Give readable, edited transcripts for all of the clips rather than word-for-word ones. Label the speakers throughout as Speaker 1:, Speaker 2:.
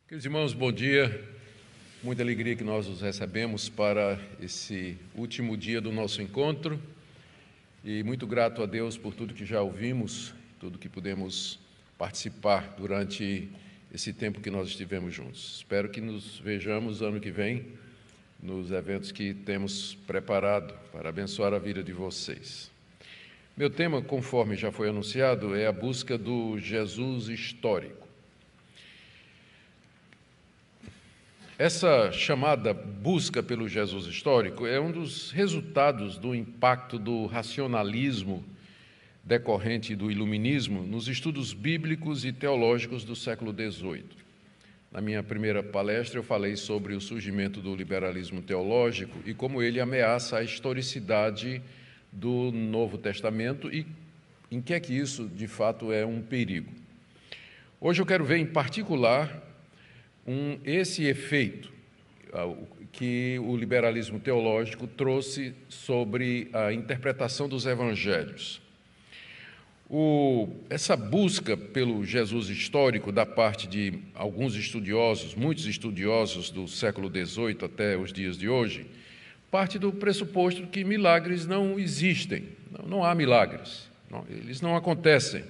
Speaker 1: Queridos irmãos, bom dia. Muita alegria que nós os recebemos para esse último dia do nosso encontro e muito grato a Deus por tudo que já ouvimos, tudo que pudemos participar durante esse tempo que nós estivemos juntos. Espero que nos vejamos ano que vem nos eventos que temos preparado para abençoar a vida de vocês. Meu tema, conforme já foi anunciado, é a busca do Jesus histórico. Essa chamada busca pelo Jesus histórico é um dos resultados do impacto do racionalismo decorrente do iluminismo nos estudos bíblicos e teológicos do século XVIII. Na minha primeira palestra eu falei sobre o surgimento do liberalismo teológico e como ele ameaça a historicidade do Novo Testamento e em que é que isso, de fato, é um perigo. Hoje eu quero ver, em particular, esse efeito que o liberalismo teológico trouxe sobre a interpretação dos evangelhos. Essa busca pelo Jesus histórico da parte de alguns estudiosos, muitos estudiosos do século XVIII até os dias de hoje, parte do pressuposto que milagres não existem, não há milagres, eles não acontecem.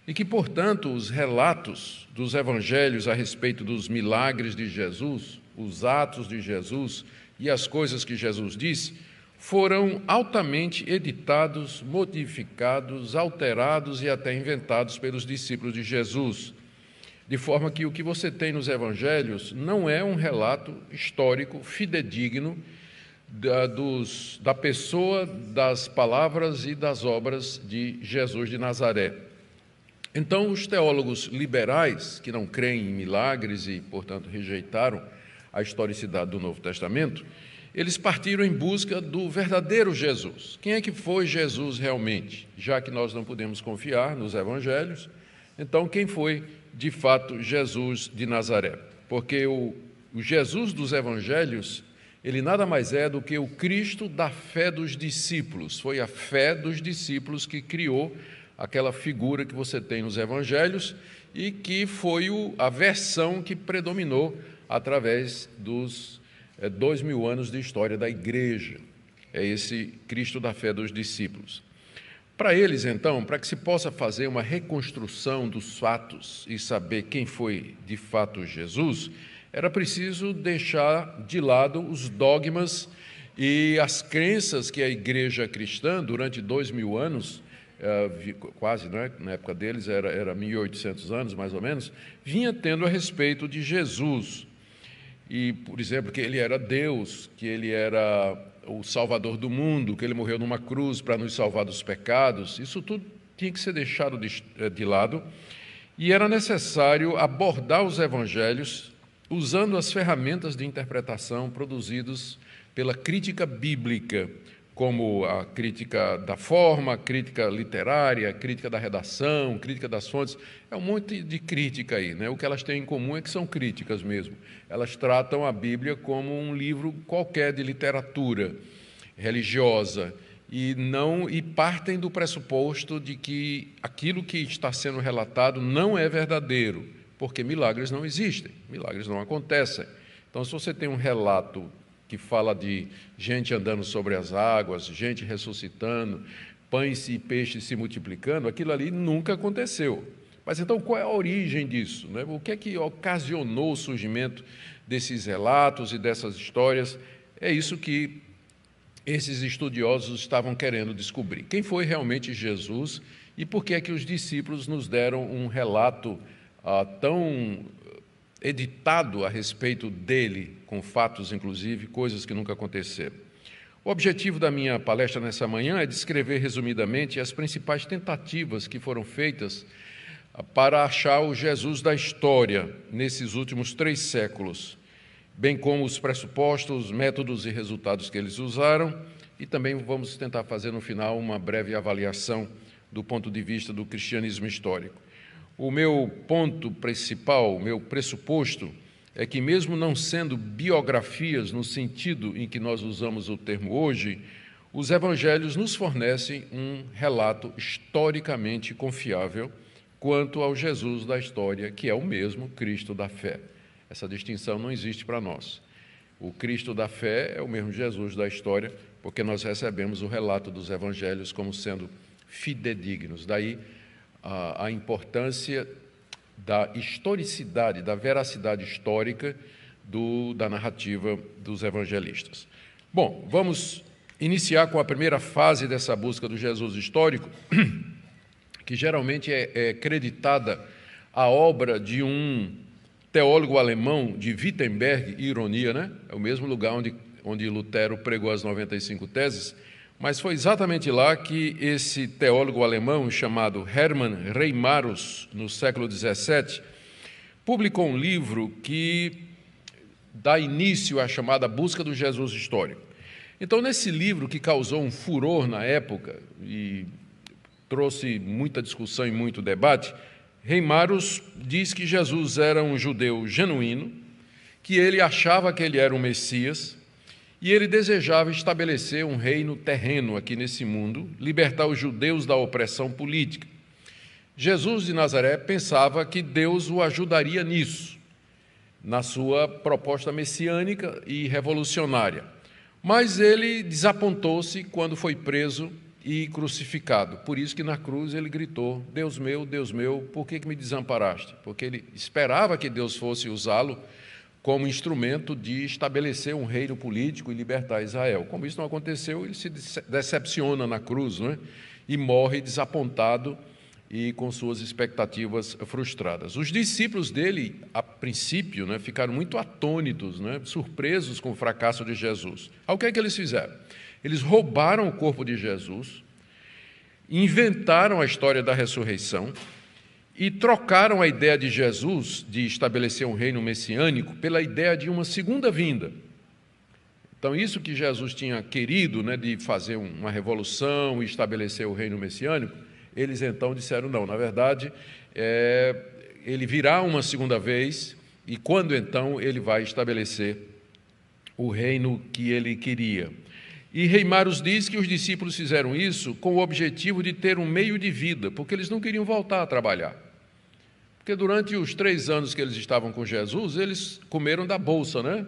Speaker 1: E que, portanto, os relatos dos evangelhos a respeito dos milagres de Jesus, os atos de Jesus e as coisas que Jesus disse, foram altamente editados, modificados, alterados e até inventados pelos discípulos de Jesus, de forma que o que você tem nos evangelhos não é um relato histórico fidedigno da pessoa, das palavras e das obras de Jesus de Nazaré. Então, os teólogos liberais, que não creem em milagres e, portanto, rejeitaram a historicidade do Novo Testamento, eles partiram em busca do verdadeiro Jesus. Quem é que foi Jesus realmente? Já que nós não podemos confiar nos evangelhos, então quem foi, de fato, Jesus de Nazaré? Porque o Jesus dos evangelhos, ele nada mais é do que o Cristo da fé dos discípulos. Foi a fé dos discípulos que criou aquela figura que você tem nos evangelhos e que foi a versão que predominou através dos 2000 anos de história da igreja. É esse Cristo da fé dos discípulos. Para eles, então, para que se possa fazer uma reconstrução dos fatos e saber quem foi de fato Jesus, era preciso deixar de lado os dogmas e as crenças que a igreja cristã, durante 2000 anos, quase, né? Na época deles era 1800 anos, mais ou menos, vinha tendo a respeito de Jesus. E, por exemplo, que ele era Deus, que ele era o Salvador do mundo, que ele morreu numa cruz para nos salvar dos pecados. Isso tudo tinha que ser deixado de lado e era necessário abordar os evangelhos usando as ferramentas de interpretação produzidas pela crítica bíblica, como a crítica da forma, a crítica literária, a crítica da redação, crítica das fontes. É um monte de crítica aí, né? O que elas têm em comum é que são críticas mesmo. Elas tratam a Bíblia como um livro qualquer de literatura religiosa e partem do pressuposto de que aquilo que está sendo relatado não é verdadeiro, porque milagres não existem, milagres não acontecem. Então, se você tem um relato que fala de gente andando sobre as águas, gente ressuscitando, pães e peixes se multiplicando, aquilo ali nunca aconteceu. Mas então qual é a origem disso, né? O que é que ocasionou o surgimento desses relatos e dessas histórias? É isso que esses estudiosos estavam querendo descobrir. Quem foi realmente Jesus e por que é que os discípulos nos deram um relato tão editado a respeito dele, com fatos, inclusive, coisas que nunca aconteceram. O objetivo da minha palestra nessa manhã é descrever resumidamente as principais tentativas que foram feitas para achar o Jesus da história nesses últimos 3 séculos, bem como os pressupostos, métodos e resultados que eles usaram, e também vamos tentar fazer no final uma breve avaliação do ponto de vista do cristianismo histórico. O meu ponto principal, o meu pressuposto, é que mesmo não sendo biografias no sentido em que nós usamos o termo hoje, os evangelhos nos fornecem um relato historicamente confiável quanto ao Jesus da história, que é o mesmo Cristo da fé. Essa distinção não existe para nós. O Cristo da fé é o mesmo Jesus da história, porque nós recebemos o relato dos evangelhos como sendo fidedignos. Daí a importância da historicidade, da veracidade histórica da narrativa dos evangelistas. Bom, vamos iniciar com a primeira fase dessa busca do Jesus histórico, que geralmente é creditada à obra de um teólogo alemão de Wittenberg, ironia, né? É o mesmo lugar onde Lutero pregou as 95 teses, mas foi exatamente lá que esse teólogo alemão, chamado Hermann Reimarus, no século XVII, publicou um livro que dá início à chamada busca do Jesus histórico. Então, nesse livro, que causou um furor na época e trouxe muita discussão e muito debate, Reimarus diz que Jesus era um judeu genuíno, que ele achava que ele era um Messias e ele desejava estabelecer um reino terreno aqui nesse mundo, libertar os judeus da opressão política. Jesus de Nazaré pensava que Deus o ajudaria nisso, na sua proposta messiânica e revolucionária. Mas ele desapontou-se quando foi preso e crucificado. Por isso que na cruz ele gritou: Deus meu, por que me desamparaste? Porque ele esperava que Deus fosse usá-lo como instrumento de estabelecer um reino político e libertar Israel. Como isso não aconteceu, ele se decepciona na cruz, não é? E morre desapontado e com suas expectativas frustradas. Os discípulos dele, a princípio, ficaram muito atônitos, surpresos com o fracasso de Jesus. O que é que eles fizeram? Eles roubaram o corpo de Jesus, inventaram a história da ressurreição e trocaram a ideia de Jesus de estabelecer um reino messiânico pela ideia de uma segunda vinda. Então, isso que Jesus tinha querido, de fazer uma revolução e estabelecer o reino messiânico, eles então disseram não, na verdade, ele virá uma segunda vez e quando então ele vai estabelecer o reino que ele queria. E Reimarus diz que os discípulos fizeram isso com o objetivo de ter um meio de vida, porque eles não queriam voltar a trabalhar. Porque durante os 3 anos que eles estavam com Jesus, eles comeram da bolsa, né?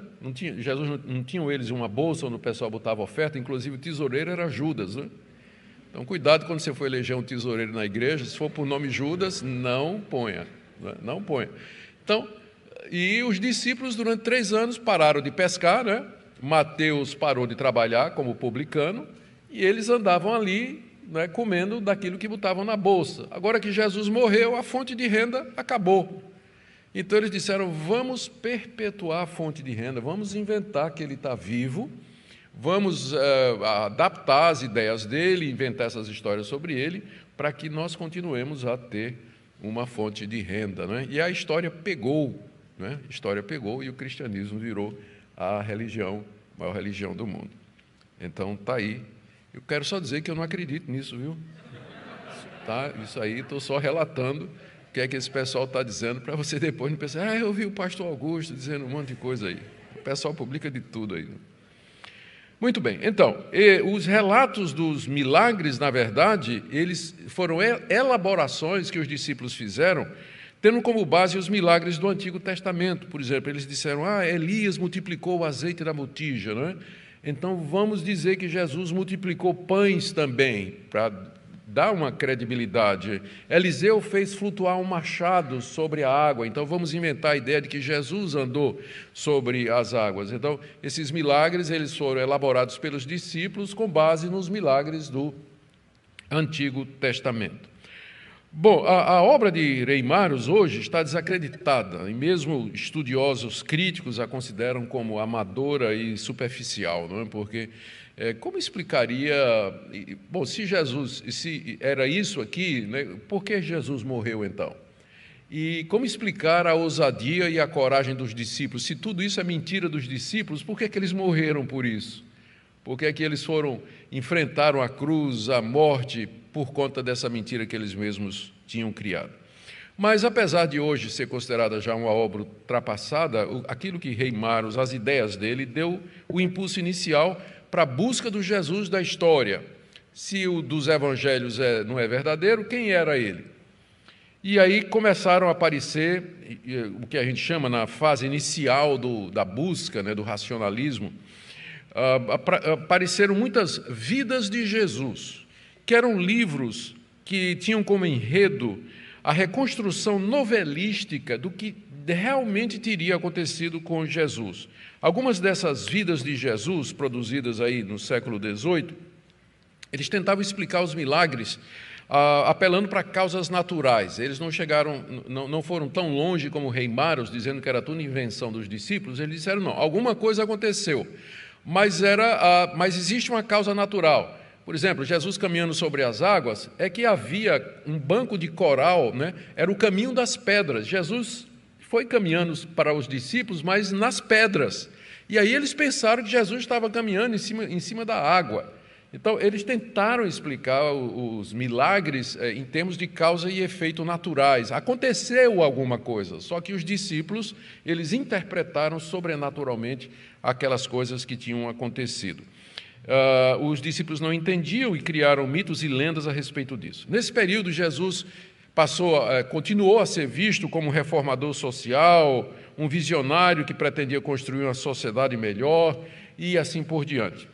Speaker 1: Jesus não tinha eles uma bolsa onde o pessoal botava oferta, inclusive o tesoureiro era Judas, né? Então, cuidado quando você for eleger um tesoureiro na igreja, se for por nome Judas, não ponha, não ponha. Então, e os discípulos durante 3 anos pararam de pescar, né? Mateus parou de trabalhar como publicano e eles andavam ali, comendo daquilo que botavam na bolsa. Agora que Jesus morreu, a fonte de renda acabou. Então eles disseram: vamos perpetuar a fonte de renda, vamos inventar que ele está vivo, vamos adaptar as ideias dele, inventar essas histórias sobre ele, para que nós continuemos a ter uma fonte de renda. E a história pegou, a história pegou e o cristianismo virou a maior religião do mundo. Então, está aí. Eu quero só dizer que eu não acredito nisso, viu? Tá? Isso aí, estou só relatando o que é que esse pessoal está dizendo, para você depois não pensar: eu ouvi o pastor Augusto dizendo um monte de coisa aí. O pessoal publica de tudo aí. Muito bem, então, os relatos dos milagres, na verdade, eles foram elaborações que os discípulos fizeram, tendo como base os milagres do Antigo Testamento. Por exemplo, eles disseram: Elias multiplicou o azeite da botija, não é? Então vamos dizer que Jesus multiplicou pães também, para dar uma credibilidade. Eliseu fez flutuar um machado sobre a água, então vamos inventar a ideia de que Jesus andou sobre as águas. Então, esses milagres eles foram elaborados pelos discípulos com base nos milagres do Antigo Testamento. Bom, a obra de Reimarus hoje está desacreditada, e mesmo estudiosos críticos a consideram como amadora e superficial, não é? Porque como explicaria... Bom, se era isso aqui, por que Jesus morreu então? E como explicar a ousadia e a coragem dos discípulos? Se tudo isso é mentira dos discípulos, por que eles morreram por isso? Por que eles enfrentaram a cruz, a morte, por conta dessa mentira que eles mesmos tinham criado? Mas, apesar de hoje ser considerada já uma obra ultrapassada, aquilo que Reimarus, as ideias dele, deu o impulso inicial para a busca do Jesus da história. Se o dos evangelhos não é verdadeiro, quem era ele? E aí começaram a aparecer o que a gente chama na fase inicial da busca, né, do racionalismo, apareceram muitas vidas de Jesus, que eram livros que tinham como enredo a reconstrução novelística do que realmente teria acontecido com Jesus. Algumas dessas vidas de Jesus, produzidas aí no século XVIII, eles tentavam explicar os milagres apelando para causas naturais. Eles não foram tão longe como Reimarus, dizendo que era tudo invenção dos discípulos. Eles disseram, não, alguma coisa aconteceu, mas existe uma causa natural. Por exemplo, Jesus caminhando sobre as águas, é que havia um banco de coral, né? Era o caminho das pedras. Jesus foi caminhando para os discípulos, mas nas pedras. E aí eles pensaram que Jesus estava caminhando em cima da água. Então, eles tentaram explicar os milagres em termos de causa e efeito naturais. Aconteceu alguma coisa, só que os discípulos, eles interpretaram sobrenaturalmente aquelas coisas que tinham acontecido. Os discípulos não entendiam e criaram mitos e lendas a respeito disso. Nesse período, Jesus continuou a ser visto como um reformador social, um visionário que pretendia construir uma sociedade melhor e assim por diante.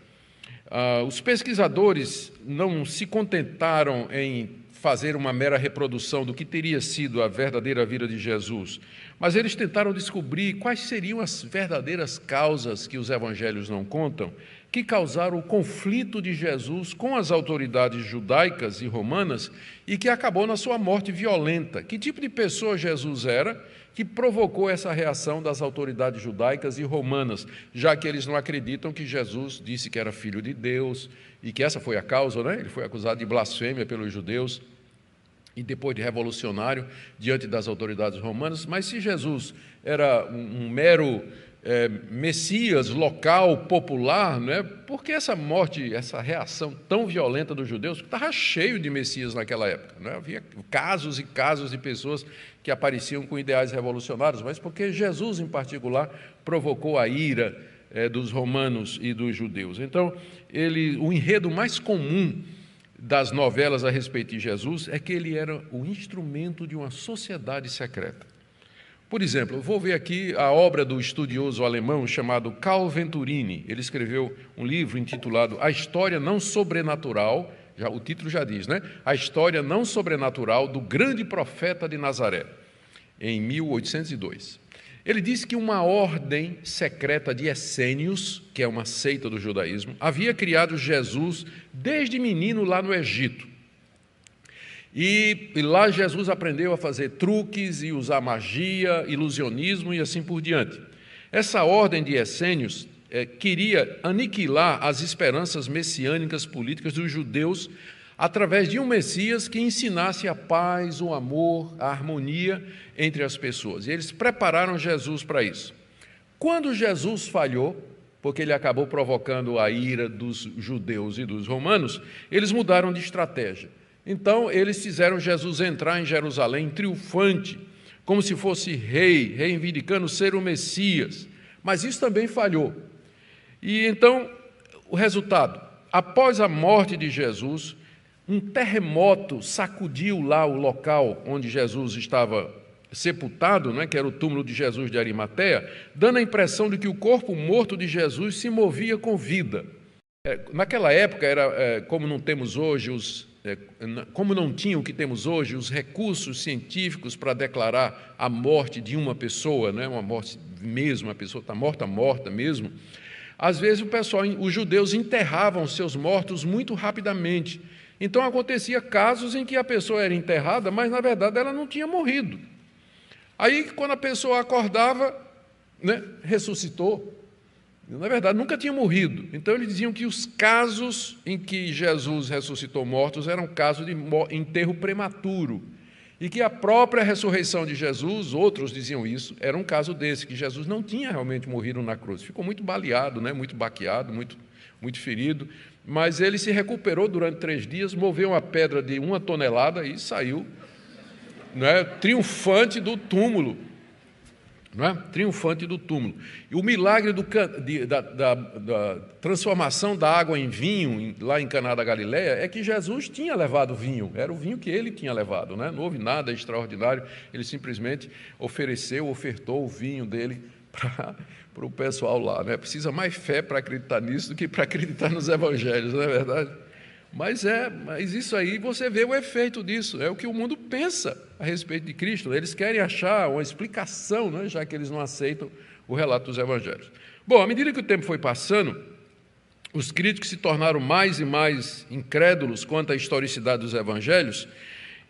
Speaker 1: Os pesquisadores não se contentaram em fazer uma mera reprodução do que teria sido a verdadeira vida de Jesus, mas eles tentaram descobrir quais seriam as verdadeiras causas que os evangelhos não contam, que causaram o conflito de Jesus com as autoridades judaicas e romanas e que acabou na sua morte violenta. Que tipo de pessoa Jesus era que provocou essa reação das autoridades judaicas e romanas, já que eles não acreditam que Jesus disse que era filho de Deus e que essa foi a causa, né? Ele foi acusado de blasfêmia pelos judeus e depois de revolucionário diante das autoridades romanas. Mas se Jesus era um mero Messias local, popular, né? Por que essa morte, essa reação tão violenta dos judeus? Estava cheio de Messias naquela época, né? Havia casos e casos de pessoas que apareciam com ideais revolucionários, mas porque Jesus, em particular, provocou a ira dos romanos e dos judeus. Então, o enredo mais comum das novelas a respeito de Jesus é que ele era o instrumento de uma sociedade secreta. Por exemplo, eu vou ver aqui a obra do estudioso alemão chamado Karl Venturini. Ele escreveu um livro intitulado A História Não Sobrenatural, o título já diz, né? A História Não Sobrenatural do Grande Profeta de Nazaré, em 1802. Ele disse que uma ordem secreta de essênios, que é uma seita do judaísmo, havia criado Jesus desde menino lá no Egito. E lá Jesus aprendeu a fazer truques e usar magia, ilusionismo e assim por diante. Essa ordem de essênios queria aniquilar as esperanças messiânicas políticas dos judeus através de um Messias que ensinasse a paz, o amor, a harmonia entre as pessoas. E eles prepararam Jesus para isso. Quando Jesus falhou, porque ele acabou provocando a ira dos judeus e dos romanos, eles mudaram de estratégia. Então, eles fizeram Jesus entrar em Jerusalém triunfante, como se fosse rei, reivindicando ser o Messias. Mas isso também falhou. E então, o resultado, após a morte de Jesus, um terremoto sacudiu lá o local onde Jesus estava sepultado, né, que era o túmulo de Jesus de Arimateia, dando a impressão de que o corpo morto de Jesus se movia com vida. Naquela época, como não temos hoje como não tinha o que temos hoje, os recursos científicos para declarar a morte de uma pessoa, né, uma morte mesmo, a pessoa está morta mesmo, às vezes os judeus enterravam seus mortos muito rapidamente. Então acontecia casos em que a pessoa era enterrada, mas na verdade ela não tinha morrido. Aí quando a pessoa acordava, né, ressuscitou. Na verdade, nunca tinha morrido. Então, eles diziam que os casos em que Jesus ressuscitou mortos eram casos de enterro prematuro. E que a própria ressurreição de Jesus, outros diziam isso, era um caso desse, que Jesus não tinha realmente morrido na cruz. Ficou muito baleado, né? Muito baqueado, muito ferido. Mas ele se recuperou durante 3 dias, moveu uma pedra de 1 tonelada e saiu, né, triunfante do túmulo. não é? Triunfante do túmulo. E o milagre da transformação da água em vinho, lá em Caná da Galileia, é que Jesus tinha levado vinho, era o vinho que ele tinha levado, né? Não houve nada extraordinário, ele simplesmente ofertou o vinho dele para o pessoal lá, né? Precisa mais fé para acreditar nisso do que para acreditar nos evangelhos, não é verdade? Mas isso aí, você vê o efeito disso, é o que o mundo pensa a respeito de Cristo. Eles querem achar uma explicação, né, já que eles não aceitam o relato dos evangelhos. Bom, à medida que o tempo foi passando, os críticos se tornaram mais e mais incrédulos quanto à historicidade dos evangelhos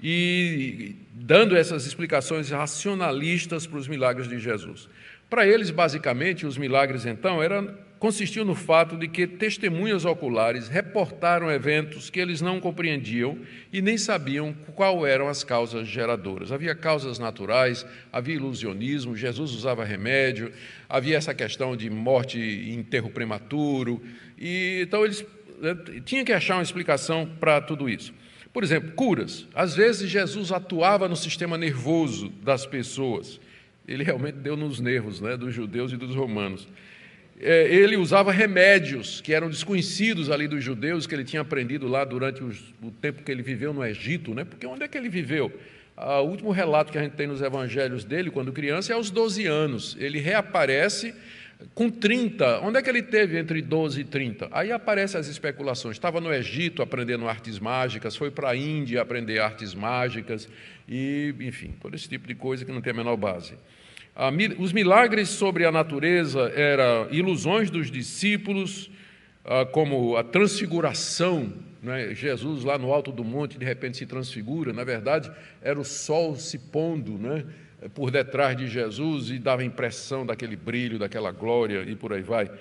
Speaker 1: e dando essas explicações racionalistas para os milagres de Jesus. Para eles, basicamente, os milagres, então, consistiam no fato de que testemunhas oculares reportaram eventos que eles não compreendiam e nem sabiam quais eram as causas geradoras. Havia causas naturais, havia ilusionismo, Jesus usava remédio, havia essa questão de morte e enterro prematuro, e então eles tinham que achar uma explicação para tudo isso. Por exemplo, curas. Às vezes Jesus atuava no sistema nervoso das pessoas. Ele realmente deu nos nervos, né, dos judeus e dos romanos. Ele usava remédios que eram desconhecidos ali dos judeus, que ele tinha aprendido lá durante o tempo que ele viveu no Egito, né? Porque onde é que ele viveu? O último relato que a gente tem nos evangelhos dele, quando criança, é aos 12 anos. Ele reaparece com 30. Onde é que ele teve entre 12 e 30? Aí aparecem as especulações. Estava no Egito aprendendo artes mágicas, foi para a Índia aprender artes mágicas, e, enfim, todo esse tipo de coisa que não tem a menor base. Os milagres sobre a natureza eram ilusões dos discípulos, como a transfiguração, né? Jesus lá no alto do monte de repente se transfigura, na verdade era o sol se pondo, né, por detrás de Jesus e dava a impressão daquele brilho, daquela glória e por aí vai.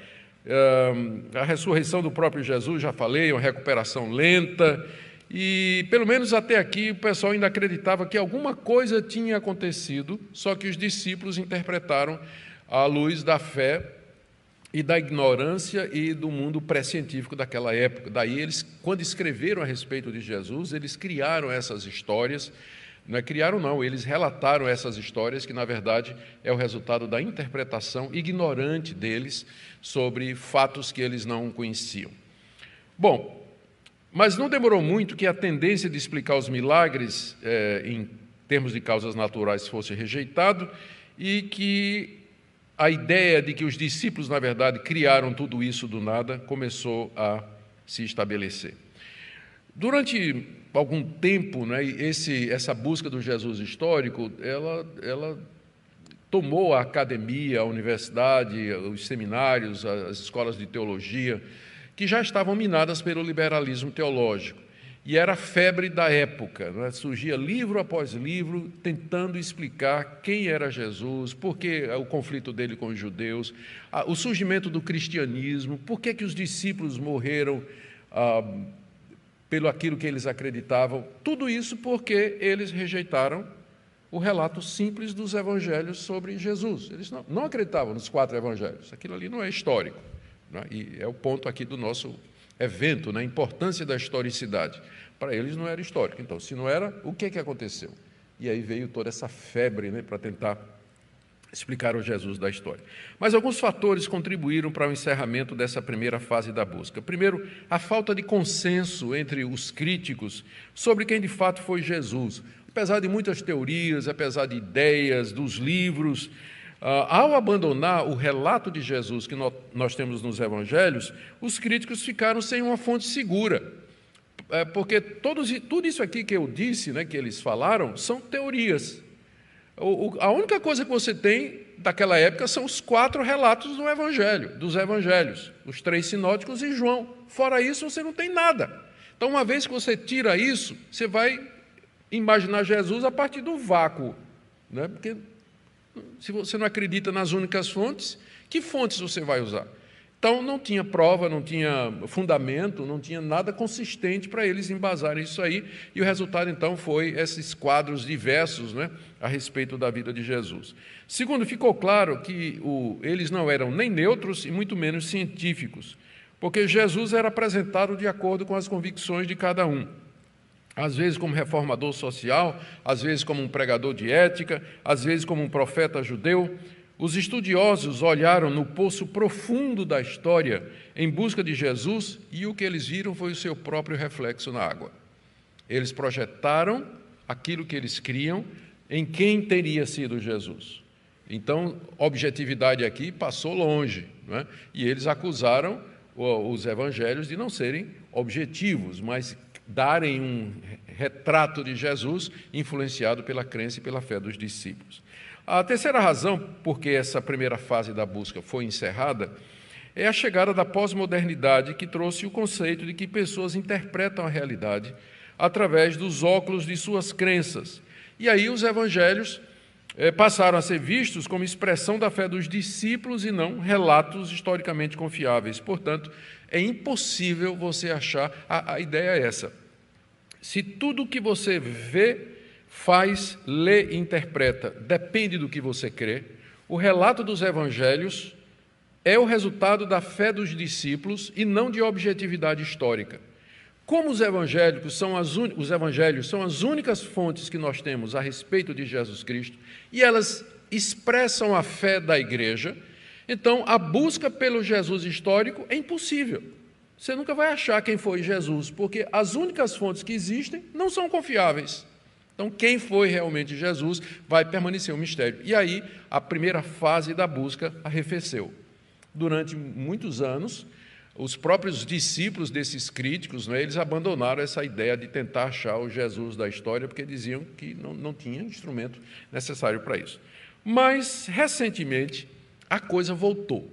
Speaker 1: A ressurreição do próprio Jesus, já falei, uma recuperação lenta. E, pelo menos até aqui, o pessoal ainda acreditava que alguma coisa tinha acontecido, só que os discípulos interpretaram à luz da fé e da ignorância e do mundo pré-científico daquela época. Daí, eles, quando escreveram a respeito de Jesus, eles criaram essas histórias. Não é criaram, não, eles relataram essas histórias, que, na verdade, é o resultado da interpretação ignorante deles sobre fatos que eles não conheciam. Bom, mas não demorou muito que a tendência de explicar os milagres em termos de causas naturais fosse rejeitado e que a ideia de que os discípulos, na verdade, criaram tudo isso do nada começou a se estabelecer. Durante algum tempo, né, essa busca do Jesus histórico, ela tomou a academia, a universidade, os seminários, as escolas de teologia, que já estavam minadas pelo liberalismo teológico. E era a febre da época, né? Surgia livro após livro tentando explicar quem era Jesus, por que o conflito dele com os judeus, o surgimento do cristianismo, por que os discípulos morreram pelo aquilo que eles acreditavam. Tudo isso porque eles rejeitaram o relato simples dos evangelhos sobre Jesus. Eles não acreditavam nos 4 evangelhos. Aquilo ali não é histórico. E é o ponto aqui do nosso evento, né? A importância da historicidade. Para eles não era histórico. Então, se não era, o que aconteceu? E aí veio toda essa febre, né, para tentar explicar o Jesus da história. Mas alguns fatores contribuíram para o encerramento dessa primeira fase da busca. Primeiro, a falta de consenso entre os críticos sobre quem de fato foi Jesus. Apesar de muitas teorias, apesar de ideias, dos livros, ao abandonar o relato de Jesus que nós temos nos evangelhos, os críticos ficaram sem uma fonte segura, porque tudo isso aqui que eu disse, né, que eles falaram, são teorias. A única coisa que você tem daquela época são os 4 relatos dos evangelhos, os 3 sinóticos e João. Fora isso, você não tem nada. Então, uma vez que você tira isso, você vai imaginar Jesus a partir do vácuo, né? Porque se você não acredita nas únicas fontes, que fontes você vai usar? Então, não tinha prova, não tinha fundamento, não tinha nada consistente para eles embasarem isso aí, e o resultado, então, foi esses quadros diversos, né, a respeito da vida de Jesus. Segundo, ficou claro que eles não eram nem neutros e muito menos científicos, porque Jesus era apresentado de acordo com as convicções de cada um. Às vezes como reformador social, às vezes como um pregador de ética, às vezes como um profeta judeu. os estudiosos olharam no poço profundo da história em busca de Jesus e o que eles viram foi o seu próprio reflexo na água. Eles projetaram aquilo que eles criam em quem teria sido Jesus. Então, objetividade aqui passou longe, não é? E eles acusaram os evangelhos de não serem objetivos, mas darem um retrato de Jesus influenciado pela crença e pela fé dos discípulos. A terceira razão por que essa primeira fase da busca foi encerrada é a chegada da pós-modernidade, que trouxe o conceito de que pessoas interpretam a realidade através dos óculos de suas crenças. E aí os evangelhos passaram a ser vistos como expressão da fé dos discípulos e não relatos historicamente confiáveis. Portanto, é impossível você achar... A ideia é essa. Se tudo que você vê, faz, lê e interpreta depende do que você crê, o relato dos evangelhos é o resultado da fé dos discípulos e não de objetividade histórica. Como os evangelhos são as únicas fontes que nós temos a respeito de Jesus Cristo e elas expressam a fé da igreja, então a busca pelo Jesus histórico é impossível. Você nunca vai achar quem foi Jesus, porque as únicas fontes que existem não são confiáveis. Então, quem foi realmente Jesus vai permanecer um mistério. E aí, a primeira fase da busca arrefeceu. Durante muitos anos, os próprios discípulos desses críticos, eles abandonaram essa ideia de tentar achar o Jesus da história, porque diziam que não tinha instrumento necessário para isso. Mas, recentemente, a coisa voltou.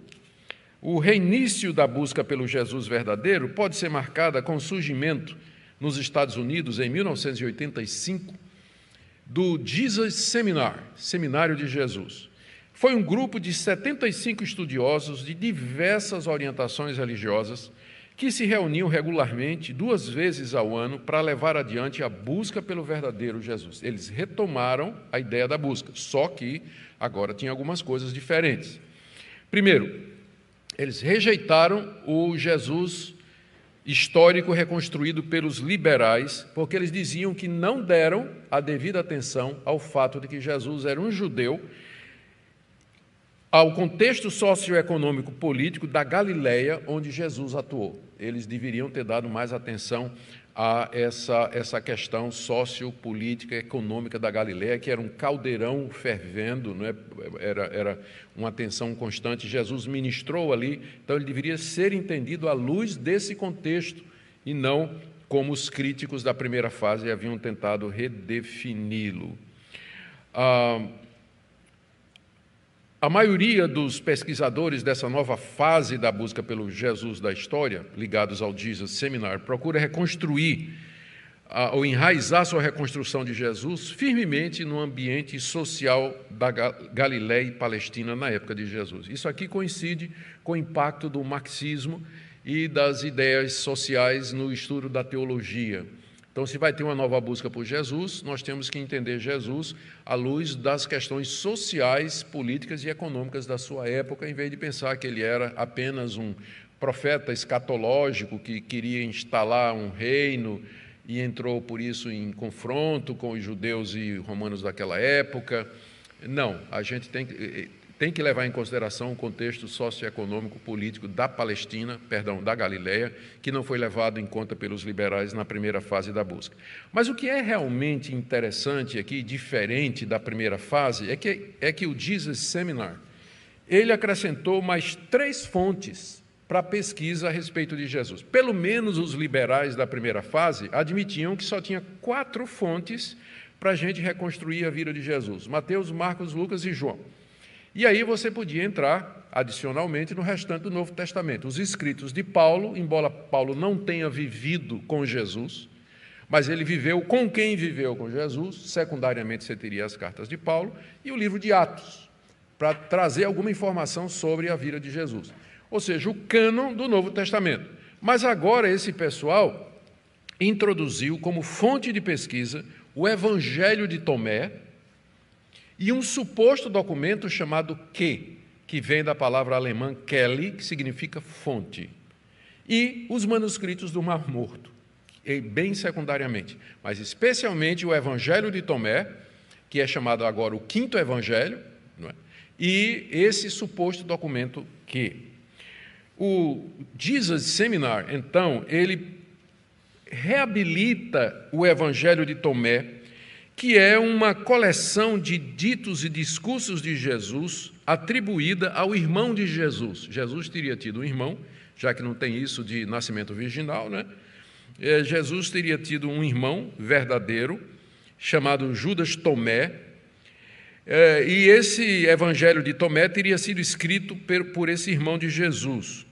Speaker 1: O reinício da busca pelo Jesus verdadeiro pode ser marcada com o surgimento, nos Estados Unidos, em 1985, do Jesus Seminar, Seminário de Jesus. Foi um grupo de 75 estudiosos de diversas orientações religiosas que se reuniam regularmente, 2 vezes ao ano, para levar adiante a busca pelo verdadeiro Jesus. Eles retomaram a ideia da busca, só que agora tinha algumas coisas diferentes. Primeiro, eles rejeitaram o Jesus histórico reconstruído pelos liberais, porque eles diziam que não deram a devida atenção ao fato de que Jesus era um judeu, ao contexto socioeconômico político da Galileia, onde Jesus atuou. Eles deveriam ter dado mais atenção a essa questão sociopolítica, econômica da Galileia, que era um caldeirão fervendo, não é? Era uma tensão constante. Jesus ministrou ali, então ele deveria ser entendido à luz desse contexto e não como os críticos da primeira fase haviam tentado redefini-lo. A maioria dos pesquisadores dessa nova fase da busca pelo Jesus da história, ligados ao Jesus Seminar, procura reconstruir ou enraizar sua reconstrução de Jesus firmemente no ambiente social da Galileia e Palestina na época de Jesus. Isso aqui coincide com o impacto do marxismo e das ideias sociais no estudo da teologia. Então, se vai ter uma nova busca por Jesus, nós temos que entender Jesus à luz das questões sociais, políticas e econômicas da sua época, em vez de pensar que ele era apenas um profeta escatológico que queria instalar um reino e entrou, por isso, em confronto com os judeus e romanos daquela época. Não, a gente tem que levar em consideração o contexto socioeconômico político da da Galileia, que não foi levado em conta pelos liberais na primeira fase da busca. Mas o que é realmente interessante aqui, diferente da primeira fase, é que o Jesus Seminar, ele acrescentou mais 3 fontes para a pesquisa a respeito de Jesus. Pelo menos os liberais da primeira fase admitiam que só tinha 4 fontes para a gente reconstruir a vida de Jesus: Mateus, Marcos, Lucas e João. E aí você podia entrar, adicionalmente, no restante do Novo Testamento. Os escritos de Paulo, embora Paulo não tenha vivido com Jesus, mas ele viveu com quem viveu com Jesus, secundariamente você teria as cartas de Paulo, e o livro de Atos, para trazer alguma informação sobre a vida de Jesus. Ou seja, o cânon do Novo Testamento. Mas agora esse pessoal introduziu como fonte de pesquisa o Evangelho de Tomé, e um suposto documento chamado que vem da palavra alemã Quelle, que significa fonte, e os manuscritos do Mar Morto, bem secundariamente, mas especialmente o Evangelho de Tomé, que é chamado agora o Quinto Evangelho, não é? e esse suposto documento Q. O Jesus Seminar, então, ele reabilita o Evangelho de Tomé, que é uma coleção de ditos e discursos de Jesus atribuída ao irmão de Jesus. Jesus teria tido um irmão, já que não tem isso de nascimento virginal, né? Jesus teria tido um irmão verdadeiro, chamado Judas Tomé, e esse Evangelho de Tomé teria sido escrito por esse irmão de Jesus.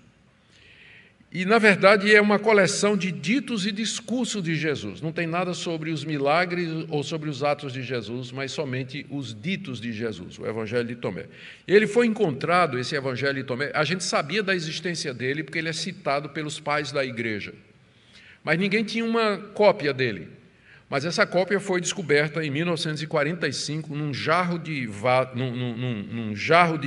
Speaker 1: E, na verdade, é uma coleção de ditos e discursos de Jesus. Não tem nada sobre os milagres ou sobre os atos de Jesus, mas somente os ditos de Jesus, o Evangelho de Tomé. Ele foi encontrado, esse Evangelho de Tomé, a gente sabia da existência dele porque ele é citado pelos pais da igreja. Mas ninguém tinha uma cópia dele. Mas essa cópia foi descoberta em 1945 num jarro de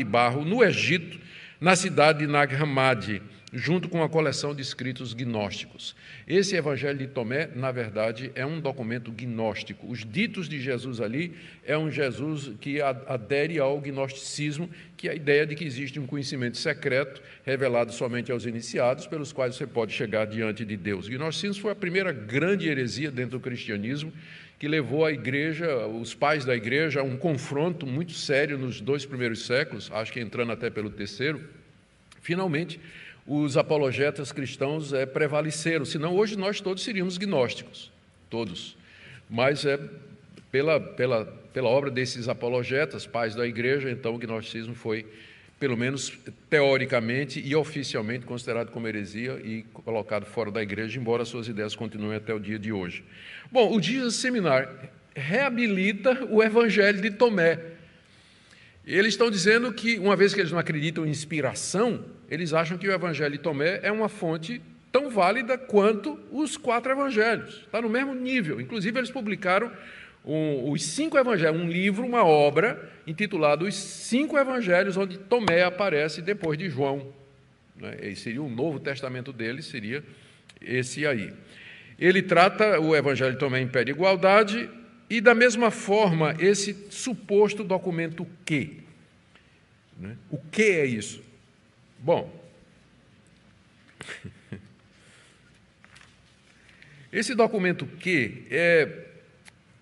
Speaker 1: barro no Egito, na cidade de Nag Hammadi, junto com a coleção de escritos gnósticos. Esse Evangelho de Tomé, na verdade, é um documento gnóstico. Os ditos de Jesus ali é um Jesus que adere ao gnosticismo, que é a ideia de que existe um conhecimento secreto revelado somente aos iniciados, pelos quais você pode chegar diante de Deus. O gnosticismo foi a primeira grande heresia dentro do cristianismo, que levou a igreja, os pais da igreja, a um confronto muito sério nos 2 primeiros séculos, acho que entrando até pelo 3º. Finalmente, os apologetas cristãos prevaleceram, senão hoje nós todos seríamos gnósticos, todos. Mas pela obra desses apologetas, pais da igreja, então o gnosticismo foi, pelo menos teoricamente e oficialmente, considerado como heresia e colocado fora da igreja, embora suas ideias continuem até o dia de hoje. Bom, o Jesus Seminar reabilita o Evangelho de Tomé. Eles estão dizendo que, uma vez que eles não acreditam em inspiração, eles acham que o Evangelho de Tomé é uma fonte tão válida quanto os 4 evangelhos. Está no mesmo nível. Inclusive, eles publicaram os 5 evangelhos, um livro, uma obra, intitulado Os 5 Evangelhos, onde Tomé aparece depois de João. Esse seria o Novo Testamento deles, seria esse aí. Ele trata o Evangelho de Tomé em pé de igualdade, e, da mesma forma, esse suposto documento Q. O que é isso? Bom, esse documento Q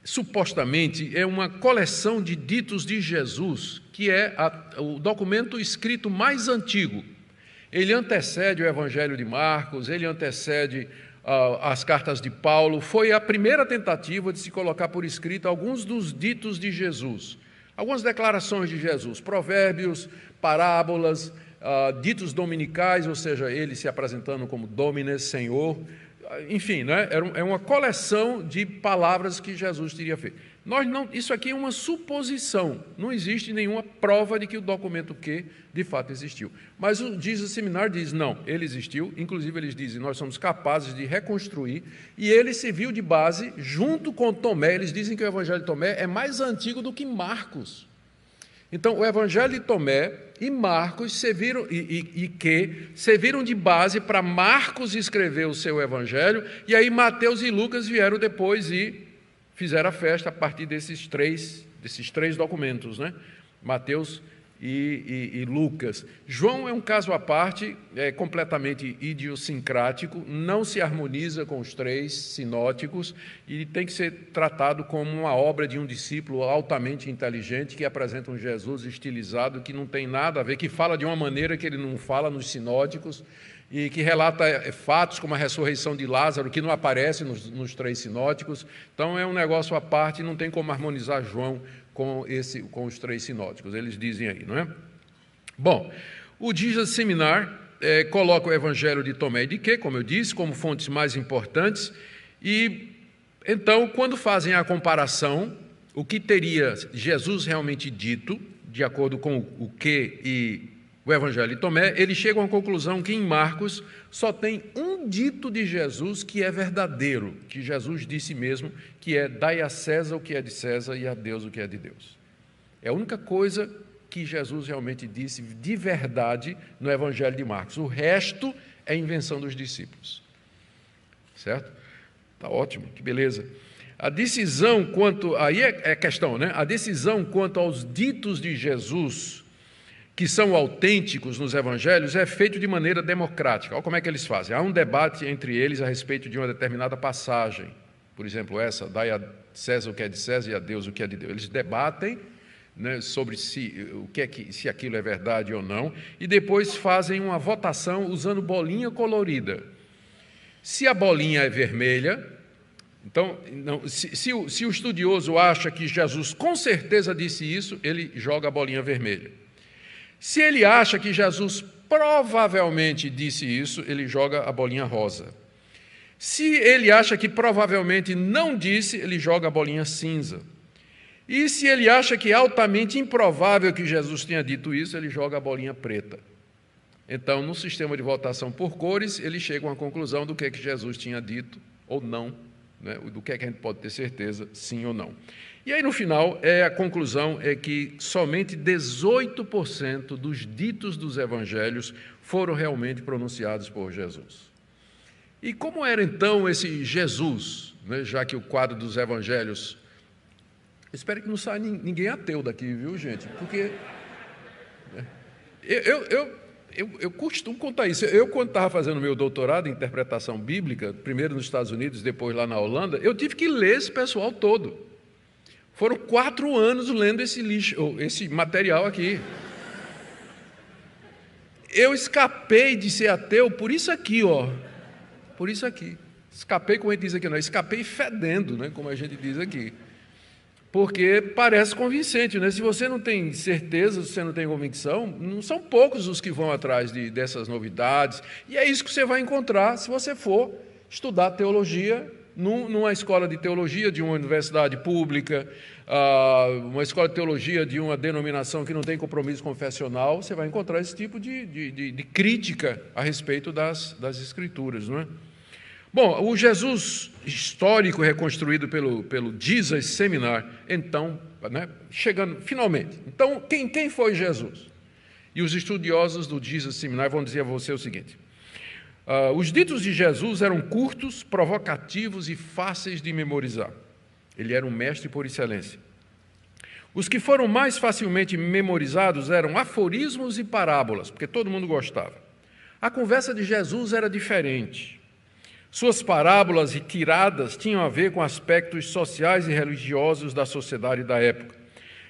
Speaker 1: supostamente é uma coleção de ditos de Jesus, que é o documento escrito mais antigo. Ele antecede o Evangelho de Marcos, ele antecede as cartas de Paulo. Foi a primeira tentativa de se colocar por escrito alguns dos ditos de Jesus, algumas declarações de Jesus, provérbios, parábolas, ditos dominicais, ou seja, ele se apresentando como Domines, Senhor, enfim, né? É uma coleção de palavras que Jesus teria feito. Isso aqui é uma suposição, não existe nenhuma prova de que o documento Q de fato existiu. Mas o Jesus Seminar diz, não, ele existiu, inclusive eles dizem, nós somos capazes de reconstruir, e ele serviu de base junto com Tomé. Eles dizem que o Evangelho de Tomé é mais antigo do que Marcos. Então, o Evangelho de Tomé e Marcos serviram de base para Marcos escrever o seu Evangelho, e aí Mateus e Lucas vieram depois e fizeram a festa a partir desses três documentos, né? Mateus e Lucas. João é um caso à parte, é completamente idiosincrático, não se harmoniza com os 3 sinóticos e tem que ser tratado como uma obra de um discípulo altamente inteligente que apresenta um Jesus estilizado que não tem nada a ver, que fala de uma maneira que ele não fala nos sinóticos e que relata fatos como a ressurreição de Lázaro, que não aparece nos 3 sinóticos. Então, é um negócio à parte, não tem como harmonizar João com os 3 sinóticos. Eles dizem aí, não é? Bom, o Jesus Seminar coloca o Evangelho de Tomé e de Q, como eu disse, como fontes mais importantes, e, então, quando fazem a comparação, o que teria Jesus realmente dito, de acordo com o Q e o Evangelho de Tomé, eles chegam à conclusão que em Marcos só tem um dito de Jesus que é verdadeiro, que Jesus disse mesmo, que é dai a César o que é de César e a Deus o que é de Deus. É a única coisa que Jesus realmente disse de verdade no Evangelho de Marcos. O resto é invenção dos discípulos. Certo? Está ótimo, que beleza. A decisão quanto... Aí é questão, né? A decisão quanto aos ditos de Jesus que são autênticos nos evangelhos, é feito de maneira democrática. Olha como é que eles fazem. Há um debate entre eles a respeito de uma determinada passagem. Por exemplo, essa, dai a César o que é de César e a Deus o que é de Deus. Eles debatem, né, sobre se aquilo é verdade ou não, e depois fazem uma votação usando bolinha colorida. Se a bolinha é vermelha, então, se o estudioso acha que Jesus com certeza disse isso, ele joga a bolinha vermelha. Se ele acha que Jesus provavelmente disse isso, ele joga a bolinha rosa. Se ele acha que provavelmente não disse, ele joga a bolinha cinza. E se ele acha que é altamente improvável que Jesus tenha dito isso, ele joga a bolinha preta. Então, no sistema de votação por cores, eles chegam à conclusão do que Jesus tinha dito ou não, né? Do que a gente pode ter certeza, sim ou não. E aí, no final, a conclusão é que somente 18% dos ditos dos evangelhos foram realmente pronunciados por Jesus. E como era, então, esse Jesus, né? Já que o quadro dos evangelhos... Espero que não saia ninguém ateu daqui, viu, gente? Porque... Eu costumo contar isso. Eu, quando estava fazendo meu doutorado em interpretação bíblica, primeiro nos Estados Unidos, depois lá na Holanda, eu tive que ler esse pessoal todo. Foram 4 anos lendo esse lixo, esse material aqui. Eu escapei de ser ateu por isso aqui, ó. Por isso aqui. Escapei, como a gente diz aqui, não. Escapei fedendo, né? Como a gente diz aqui. Porque parece convincente, né? Se você não tem certeza, se você não tem convicção, não são poucos os que vão atrás dessas novidades. E é isso que você vai encontrar se você for estudar teologia numa escola de teologia de uma universidade pública, uma escola de teologia de uma denominação que não tem compromisso confessional. Você vai encontrar esse tipo de crítica a respeito das Escrituras, não é? Bom, o Jesus histórico reconstruído pelo Jesus Seminar, então, né, chegando finalmente. Então, quem foi Jesus? E os estudiosos do Jesus Seminar vão dizer a você o seguinte: os ditos de Jesus eram curtos, provocativos e fáceis de memorizar. Ele era um mestre por excelência. Os que foram mais facilmente memorizados eram aforismos e parábolas, porque todo mundo gostava. A conversa de Jesus era diferente. Suas parábolas e tiradas tinham a ver com aspectos sociais e religiosos da sociedade da época.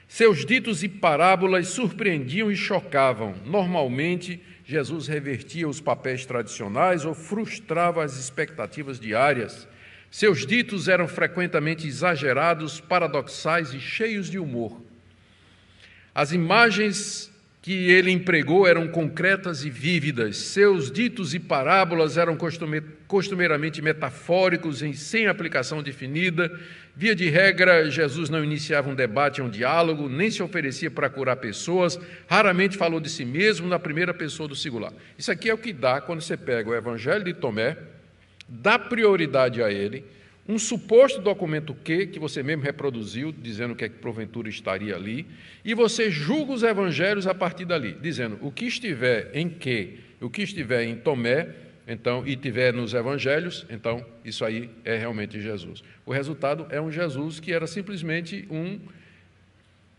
Speaker 1: Seus ditos e parábolas surpreendiam e chocavam. Normalmente, Jesus revertia os papéis tradicionais ou frustrava as expectativas diárias. Seus ditos eram frequentemente exagerados, paradoxais e cheios de humor. As imagens que ele empregou eram concretas e vívidas. Seus ditos e parábolas eram costumeiramente metafóricos e sem aplicação definida. Via de regra, Jesus não iniciava um debate ou um diálogo, nem se oferecia para curar pessoas, raramente falou de si mesmo na primeira pessoa do singular. Isso aqui é o que dá quando você pega o Evangelho de Tomé, dá prioridade a ele, um suposto documento que você mesmo reproduziu, dizendo o que é que porventura estaria ali, e você julga os evangelhos a partir dali, dizendo o que estiver em Tomé, então, e tiver nos evangelhos, então isso aí é realmente Jesus. O resultado é um Jesus que era simplesmente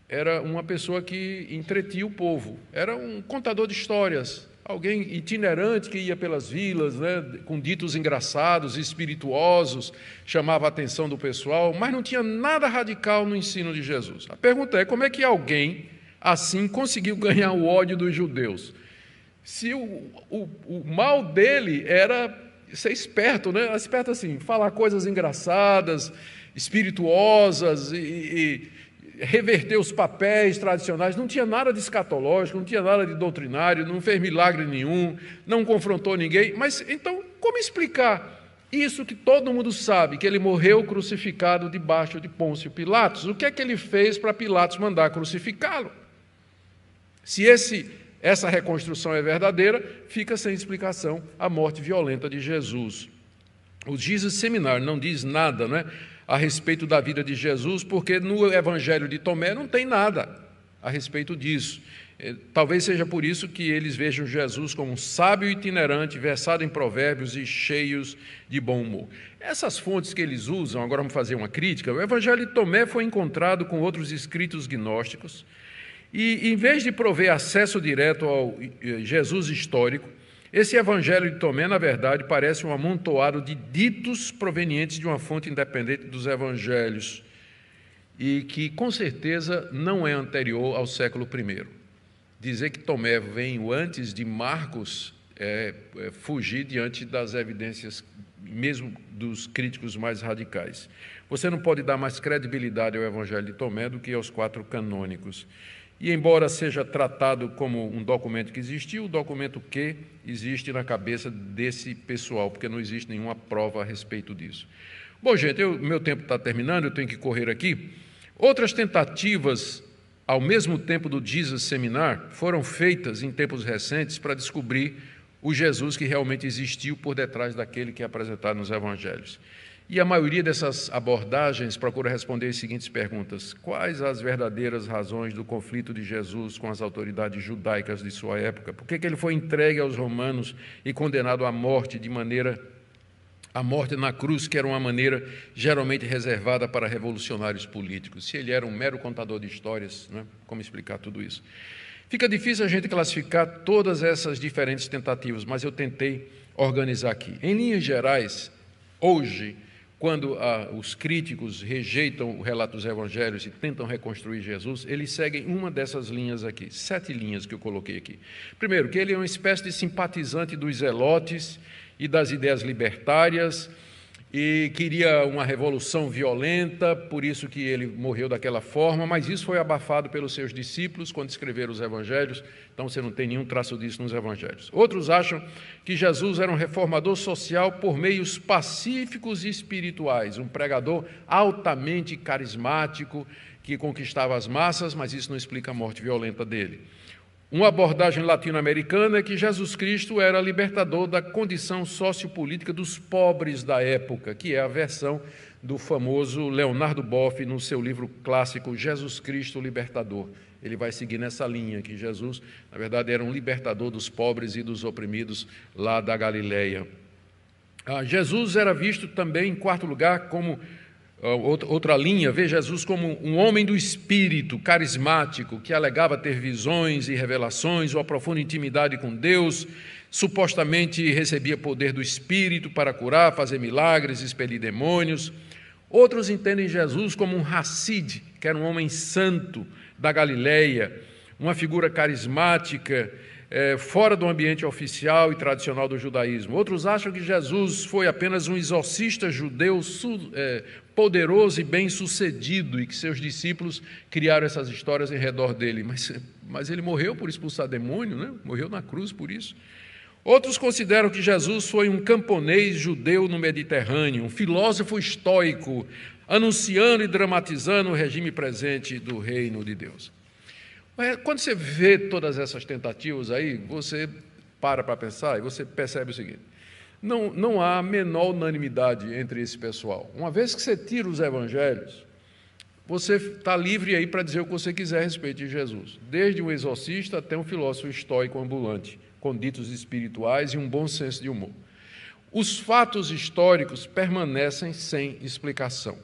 Speaker 1: era uma pessoa que entretinha o povo, era um contador de histórias, alguém itinerante que ia pelas vilas, né, com ditos engraçados, espirituosos, chamava a atenção do pessoal, mas não tinha nada radical no ensino de Jesus. A pergunta é, como é que alguém assim conseguiu ganhar o ódio dos judeus? Se o mal dele era ser esperto, né? Esperto assim, falar coisas engraçadas, espirituosas e reverter os papéis tradicionais, não tinha nada de escatológico, não tinha nada de doutrinário, não fez milagre nenhum, não confrontou ninguém. Mas então, como explicar isso que todo mundo sabe, que ele morreu crucificado debaixo de Pôncio Pilatos? O que é que ele fez para Pilatos mandar crucificá-lo? Se essa reconstrução é verdadeira, fica sem explicação a morte violenta de Jesus. O Jesus Seminar não diz nada, né, a respeito da vida de Jesus, porque no Evangelho de Tomé não tem nada a respeito disso. Talvez seja por isso que eles vejam Jesus como um sábio itinerante, versado em provérbios e cheios de bom humor. Essas fontes que eles usam, agora vamos fazer uma crítica, o Evangelho de Tomé foi encontrado com outros escritos gnósticos, E, em vez de prover acesso direto ao Jesus histórico, esse evangelho de Tomé, na verdade, parece um amontoado de ditos provenientes de uma fonte independente dos evangelhos e que, com certeza, não é anterior ao século I. Dizer que Tomé veio antes de Marcos é fugir diante das evidências, mesmo dos críticos mais radicais. Você não pode dar mais credibilidade ao evangelho de Tomé do que aos 4 canônicos. E, embora seja tratado como um documento que existiu, o documento que existe na cabeça desse pessoal, porque não existe nenhuma prova a respeito disso. Bom, gente, meu tempo está terminando, eu tenho que correr aqui. Outras tentativas, ao mesmo tempo do Jesus Seminar, foram feitas em tempos recentes para descobrir o Jesus que realmente existiu por detrás daquele que é apresentado nos evangelhos. E a maioria dessas abordagens procura responder as seguintes perguntas: quais as verdadeiras razões do conflito de Jesus com as autoridades judaicas de sua época? Por que ele foi entregue aos romanos e condenado à morte a morte na cruz, que era uma maneira geralmente reservada para revolucionários políticos? Se ele era um mero contador de histórias, né? Como explicar tudo isso? Fica difícil a gente classificar todas essas diferentes tentativas, mas eu tentei organizar aqui. Em linhas gerais, hoje, quando os críticos rejeitam o relato dos evangelhos e tentam reconstruir Jesus, eles seguem uma dessas linhas aqui, 7 linhas que eu coloquei aqui. Primeiro, que ele é uma espécie de simpatizante dos zelotes e das ideias libertárias, e queria uma revolução violenta, por isso que ele morreu daquela forma, mas isso foi abafado pelos seus discípulos quando escreveram os evangelhos, então você não tem nenhum traço disso nos evangelhos. Outros acham que Jesus era um reformador social por meios pacíficos e espirituais, um pregador altamente carismático que conquistava as massas, mas isso não explica a morte violenta dele. Uma abordagem latino-americana é que Jesus Cristo era libertador da condição sociopolítica dos pobres da época, que é a versão do famoso Leonardo Boff no seu livro clássico Jesus Cristo Libertador. Ele vai seguir nessa linha, que Jesus, na verdade, era um libertador dos pobres e dos oprimidos lá da Galileia. Jesus era visto também, em quarto lugar, como outra linha, vê Jesus como um homem do espírito, carismático, que alegava ter visões e revelações, uma profunda intimidade com Deus, supostamente recebia poder do espírito para curar, fazer milagres, expelir demônios. Outros entendem Jesus como um Hassid, que era um homem santo da Galileia, uma figura carismática, fora do ambiente oficial e tradicional do judaísmo. Outros acham que Jesus foi apenas um exorcista judeu poderoso e bem-sucedido e que seus discípulos criaram essas histórias em redor dele. Mas ele morreu por expulsar demônio, né? Morreu na cruz por isso. Outros consideram que Jesus foi um camponês judeu no Mediterrâneo, um filósofo estoico, anunciando e dramatizando o regime presente do reino de Deus. Quando você vê todas essas tentativas aí, você para pensar e você percebe o seguinte: não há a menor unanimidade entre esse pessoal. Uma vez que você tira os evangelhos, você está livre aí para dizer o que você quiser a respeito de Jesus, desde um exorcista até um filósofo estoico ambulante, com ditos espirituais e um bom senso de humor. Os fatos históricos permanecem sem explicação.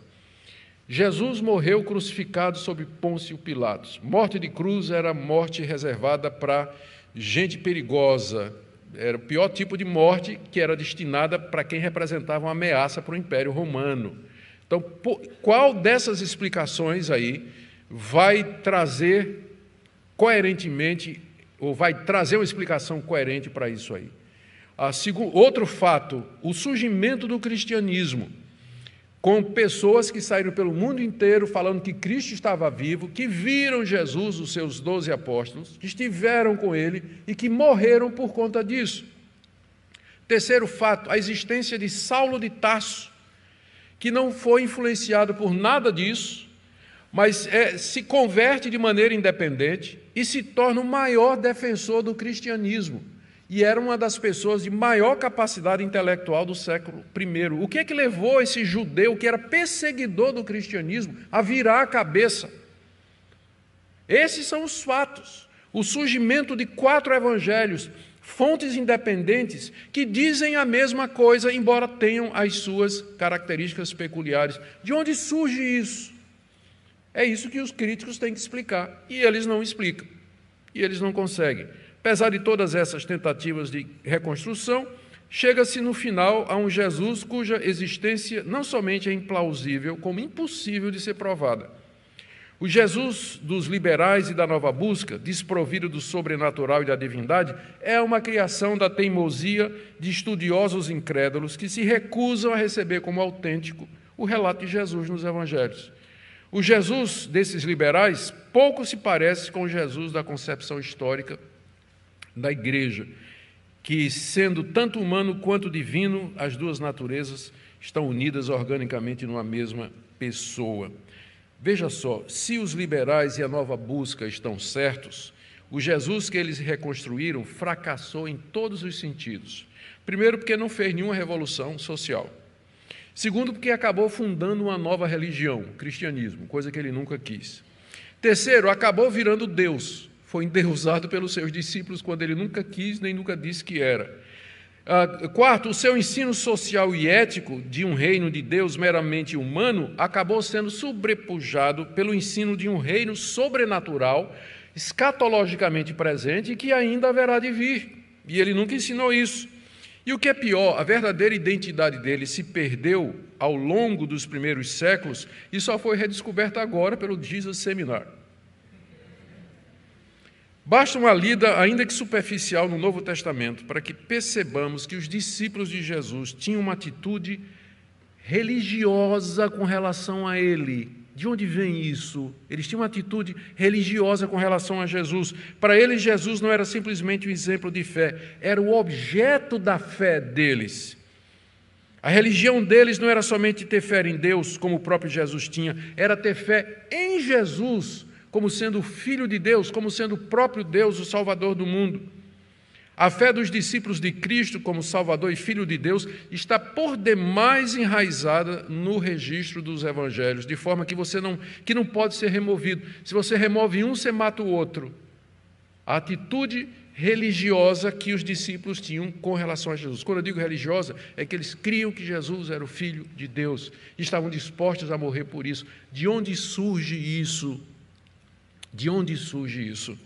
Speaker 1: Jesus morreu crucificado sob Pôncio Pilatos. Morte de cruz era morte reservada para gente perigosa. Era o pior tipo de morte, que era destinada para quem representava uma ameaça para o Império Romano. Então, qual dessas explicações aí vai trazer coerentemente, ou vai trazer uma explicação coerente para isso aí? Outro fato, o surgimento do cristianismo, com pessoas que saíram pelo mundo inteiro falando que Cristo estava vivo, que viram Jesus, os seus 12 apóstolos, que estiveram com ele e que morreram por conta disso. Terceiro fato, a existência de Saulo de Tarso, que não foi influenciado por nada disso, mas se converte de maneira independente e se torna o maior defensor do cristianismo. E era uma das pessoas de maior capacidade intelectual do século I. O que é que levou esse judeu, que era perseguidor do cristianismo, a virar a cabeça? Esses são os fatos. O surgimento de 4 evangelhos, fontes independentes, que dizem a mesma coisa, embora tenham as suas características peculiares. De onde surge isso? É isso que os críticos têm que explicar, e eles não explicam, e eles não conseguem. Apesar de todas essas tentativas de reconstrução, chega-se no final a um Jesus cuja existência não somente é implausível, como impossível de ser provada. O Jesus dos liberais e da nova busca, desprovido do sobrenatural e da divindade, é uma criação da teimosia de estudiosos incrédulos que se recusam a receber como autêntico o relato de Jesus nos evangelhos. O Jesus desses liberais pouco se parece com o Jesus da concepção histórica da igreja, que, sendo tanto humano quanto divino, as duas naturezas estão unidas organicamente numa mesma pessoa. Veja só, se os liberais e a nova busca estão certos, o Jesus que eles reconstruíram fracassou em todos os sentidos. Primeiro, porque não fez nenhuma revolução social. Segundo, porque acabou fundando uma nova religião, o cristianismo, coisa que ele nunca quis. Terceiro, acabou virando Deus. Foi endeusado pelos seus discípulos quando ele nunca quis nem nunca disse que era. Quarto, o seu ensino social e ético de um reino de Deus meramente humano acabou sendo sobrepujado pelo ensino de um reino sobrenatural, escatologicamente presente e que ainda haverá de vir. E ele nunca ensinou isso. E o que é pior, a verdadeira identidade dele se perdeu ao longo dos primeiros séculos e só foi redescoberta agora pelo Jesus Seminar. Basta uma lida, ainda que superficial, no Novo Testamento para que percebamos que os discípulos de Jesus tinham uma atitude religiosa com relação a ele. De onde vem isso? Eles tinham uma atitude religiosa com relação a Jesus. Para eles, Jesus não era simplesmente um exemplo de fé, era o objeto da fé deles. A religião deles não era somente ter fé em Deus, como o próprio Jesus tinha, era ter fé em Jesus, como sendo o Filho de Deus, como sendo o próprio Deus, o Salvador do mundo. A fé dos discípulos de Cristo como Salvador e Filho de Deus está por demais enraizada no registro dos evangelhos, de forma que não pode ser removido. Se você remove um, você mata o outro. A atitude religiosa que os discípulos tinham com relação a Jesus. Quando eu digo religiosa, é que eles criam que Jesus era o Filho de Deus e estavam dispostos a morrer por isso. De onde surge isso? De onde surge isso?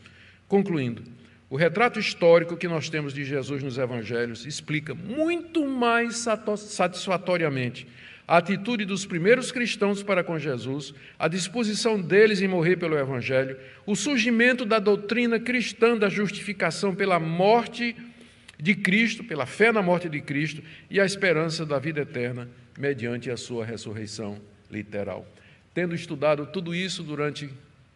Speaker 1: Concluindo, o retrato histórico que nós temos de Jesus nos evangelhos explica muito mais satisfatoriamente a atitude dos primeiros cristãos para com Jesus, a disposição deles em morrer pelo evangelho, o surgimento da doutrina cristã da justificação pela morte de Cristo, pela fé na morte de Cristo e a esperança da vida eterna mediante a sua ressurreição literal. Tendo estudado tudo isso durante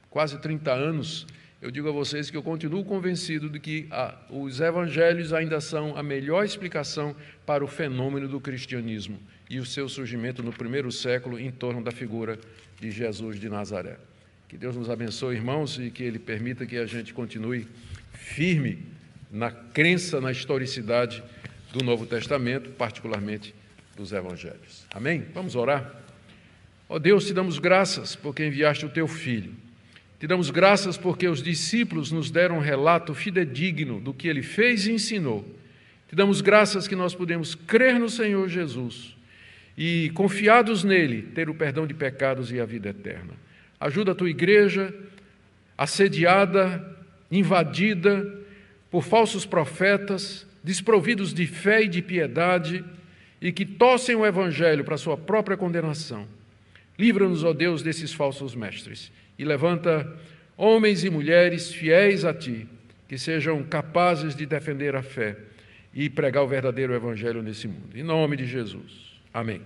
Speaker 1: quase 30 anos, eu digo a vocês que eu continuo convencido de que os evangelhos ainda são a melhor explicação para o fenômeno do cristianismo e o seu surgimento no primeiro século em torno da figura de Jesus de Nazaré. Que Deus nos abençoe, irmãos, e que Ele permita que a gente continue firme na crença na historicidade do Novo Testamento, particularmente dos evangelhos. Amém? Vamos orar? Ó Deus, te damos graças porque enviaste o teu Filho. Te damos graças porque os discípulos nos deram um relato fidedigno do que ele fez e ensinou. Te damos graças que nós podemos crer no Senhor Jesus e, confiados nele, ter o perdão de pecados e a vida eterna. Ajuda a tua igreja, assediada, invadida por falsos profetas, desprovidos de fé e de piedade e que torcem o evangelho para a sua própria condenação. Livra-nos, ó Deus, desses falsos mestres. E levanta homens e mulheres fiéis a Ti, que sejam capazes de defender a fé e pregar o verdadeiro Evangelho nesse mundo. Em nome de Jesus. Amém.